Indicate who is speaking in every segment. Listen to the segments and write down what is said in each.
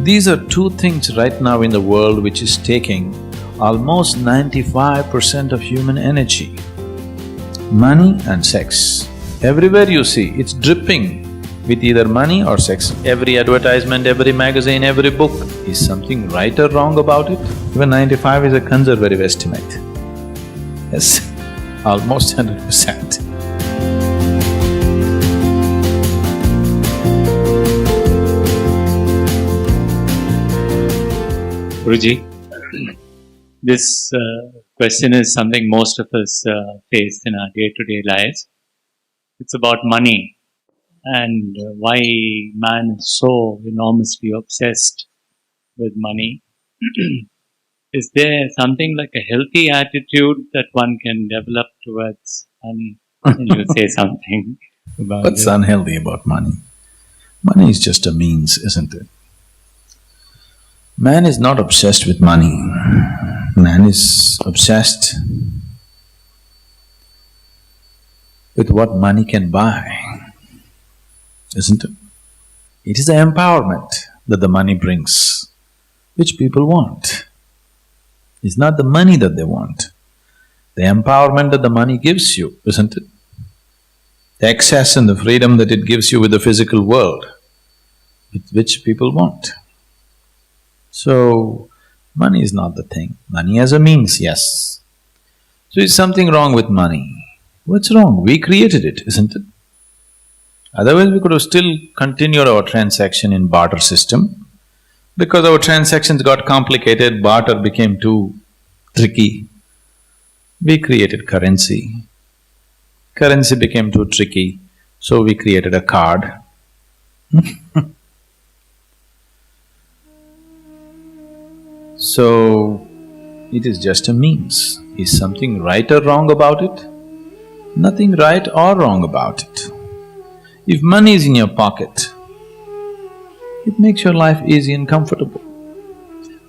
Speaker 1: These are two things right now in the world which is taking almost 95% of human energy. Money and sex. Everywhere you see, it's dripping with either money or sex. Every advertisement, every magazine, every book. Is something right or wrong about it? Even 95 is a conservative estimate. Yes, almost 100%.
Speaker 2: Guruji, this question is something most of us face in our day-to-day lives. It's about money and why man is so enormously obsessed with money. Is there something like a healthy attitude that one can develop towards money? Can you say something about
Speaker 1: What's unhealthy about money? Money is just a means, isn't it? Man is not obsessed with money. Man is obsessed with what money can buy, isn't it? It is the empowerment that the money brings, which people want. It's not the money that they want, the empowerment that the money gives you, isn't it? The access and the freedom that it gives you with the physical world, which people want. So, money is not the thing. Money as a means, yes. So is something wrong with money? What's wrong? We created it, isn't it? Otherwise we could have still continued our transaction in barter system. Because our transactions got complicated, barter became too tricky. We created currency. Currency became too tricky, so we created a card. So, it is just a means. Is something right or wrong about it? Nothing right or wrong about it. If money is in your pocket, it makes your life easy and comfortable.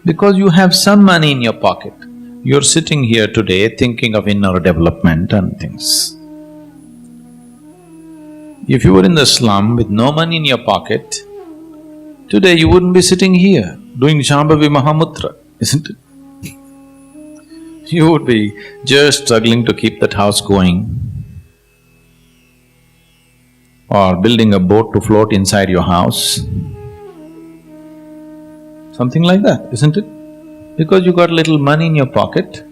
Speaker 1: Because you have some money in your pocket, you're sitting here today thinking of inner development and things. If you were in the slum with no money in your pocket, today you wouldn't be sitting here doing Shambhavi Mahamudra, isn't it? You would be just struggling to keep that house going, or building a boat to float inside your house. Something like that, isn't it? Because you got little money in your pocket,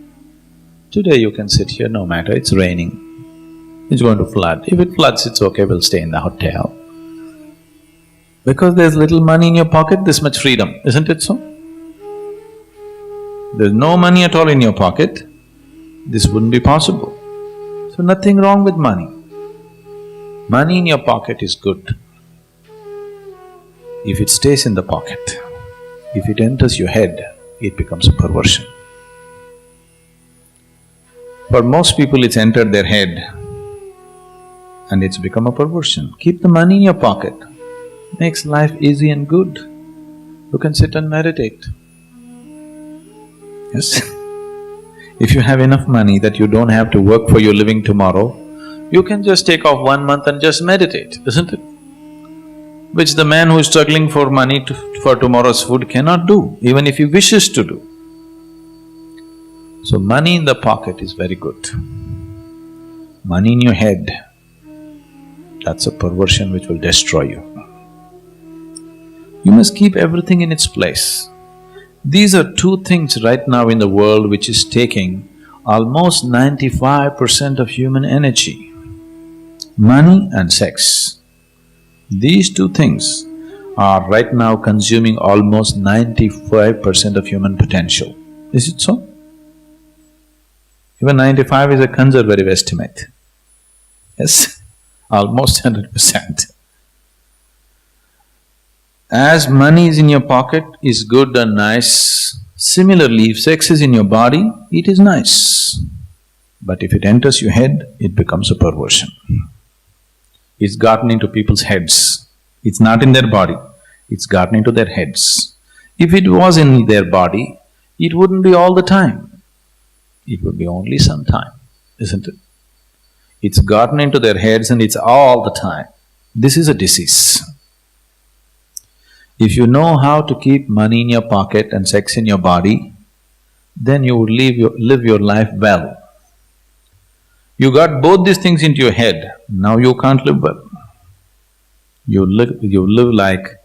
Speaker 1: today you can sit here no matter, it's raining, it's going to flood. If it floods, it's okay, we'll stay in the hotel. Because there's little money in your pocket, this much freedom, isn't it so? There's no money at all in your pocket, this wouldn't be possible. So nothing wrong with money. Money in your pocket is good. If it stays in the pocket, if it enters your head, it becomes a perversion. For most people, it's entered their head and it's become a perversion. Keep the money in your pocket, makes life easy and good. You can sit and meditate. Yes? If you have enough money that you don't have to work for your living tomorrow, you can just take off 1 month and just meditate, isn't it? Which the man who is struggling for money for tomorrow's food cannot do, even if he wishes to do. So money in the pocket is very good. Money in your head, that's a perversion which will destroy you. You must keep everything in its place. These are two things right now in the world which is taking almost 95% of human energy. Money and sex. These two things are right now consuming almost 95% of human potential. Is it so? Even 95 is a conservative estimate. Yes, almost 100%. As money is in your pocket is good and nice, similarly if sex is in your body, it is nice. But if it enters your head, it becomes a perversion. It's gotten into people's heads. It's not in their body, it's gotten into their heads. If it was in their body, it wouldn't be all the time. It would be only some time, isn't it? It's gotten into their heads and it's all the time. This is a disease. If you know how to keep money in your pocket and sex in your body, then you would live your life well. You got both these things into your head, now you can't live well. You live like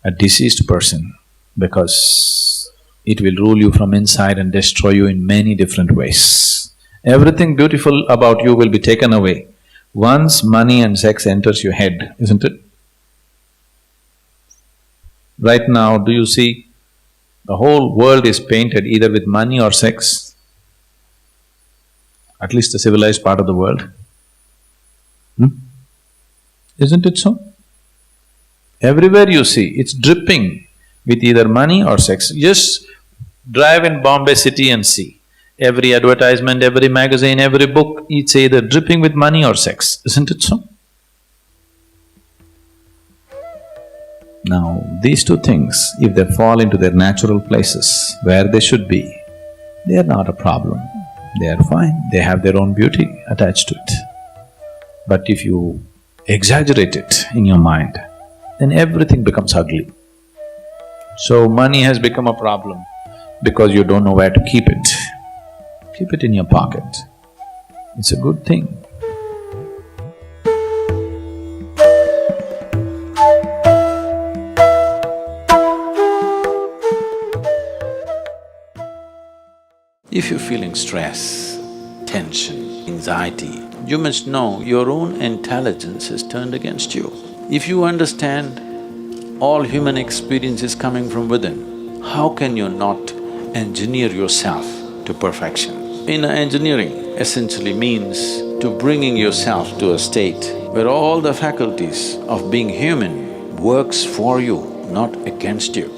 Speaker 1: a deceased person because it will rule you from inside and destroy you in many different ways. Everything beautiful about you will be taken away once money and sex enters your head, isn't it? Right now, do you see the whole world is painted either with money or sex? At least the civilized part of the world. Isn't it so? Everywhere you see, it's dripping with either money or sex. Just drive in Bombay city and see. Every advertisement, every magazine, every book, it's either dripping with money or sex, isn't it so? Now, these two things, if they fall into their natural places, where they should be, they are not a problem. They are fine, they have their own beauty attached to it. But if you exaggerate it in your mind, then everything becomes ugly. So money has become a problem because you don't know where to keep it. Keep it in your pocket. It's a good thing. If you're feeling stress, tension, anxiety, you must know your own intelligence is turned against you. If you understand all human experience is coming from within, how can you not engineer yourself to perfection? Engineering essentially means to bringing yourself to a state where all the faculties of being human works for you, not against you.